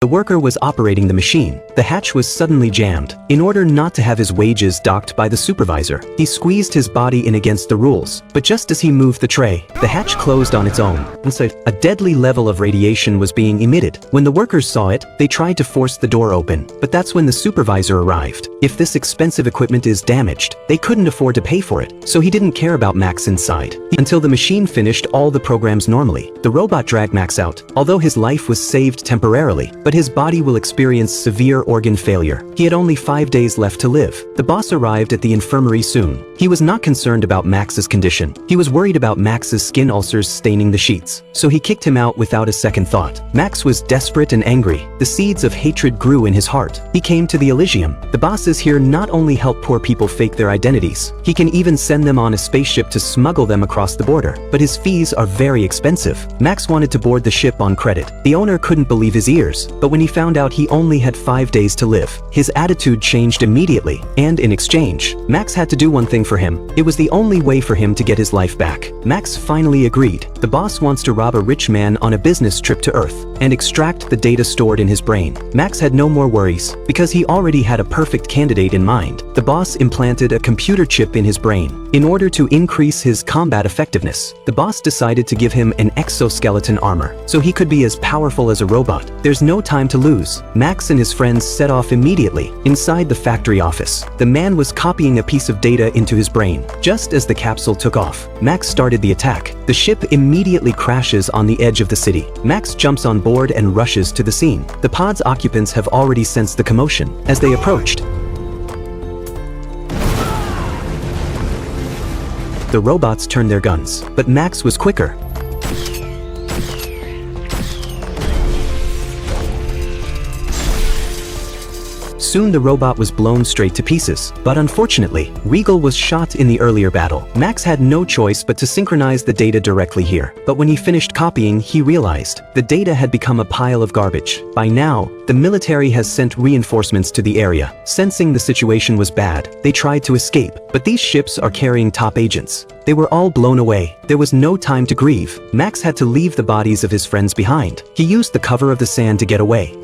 The worker was operating the machine. The hatch was suddenly jammed. In order not to have his wages docked by the supervisor, he squeezed his body in against the rules. But just as he moved the tray, the hatch closed on its own. A deadly level of radiation was being emitted. When the workers saw it, they tried to force the door open. But that's when the supervisor arrived. If this expensive equipment is damaged, they couldn't afford to pay for it. So he didn't care about Max inside. Until the machine finished all the programs normally, the robot dragged Max out. Although his life was saved temporarily, but his body will experience severe organ failure. He had only 5 days left to live. The boss arrived at the infirmary soon. He was not concerned about Max's condition. He was worried about Max's skin ulcers staining the sheets. So he kicked him out without a second thought. Max was desperate and angry. The seeds of hatred grew in his heart. He came to the Elysium. The bosses here not only help poor people fake their identities, he can even send them on a spaceship to smuggle them across the border. But his fees are very expensive. Max wanted to board the ship on credit. The owner couldn't believe his ears, but when he found out he only had 5 days to live, his attitude changed immediately, and in exchange, Max had to do one thing for him. It was the only way for him to get his life back. Max finally agreed. The boss wants to rob a rich man on a business trip to Earth and extract the data stored in his brain. Max had no more worries, because he already had a perfect candidate in mind. The boss implanted a computer chip in his brain. In order to increase his combat effectiveness, the boss decided to give him an exoskeleton armor, so he could be as powerful as a robot. There's no time to lose. Max and his friends set off immediately. Inside the factory office, the man was copying a piece of data into his brain. Just as the capsule took off, Max started the attack. The ship immediately crashes on the edge of the city. Max jumps on board and rushes to the scene. The pod's occupants have already sensed the commotion. As they approached, the robots turned their guns, but Max was quicker. Soon the robot was blown straight to pieces, but unfortunately, Regal was shot in the earlier battle. Max had no choice but to synchronize the data directly here. But when he finished copying, he realized the data had become a pile of garbage. By now, the military has sent reinforcements to the area. Sensing the situation was bad, they tried to escape, but these ships are carrying top agents. They were all blown away. There was no time to grieve. Max had to leave the bodies of his friends behind. He used the cover of the sand to get away.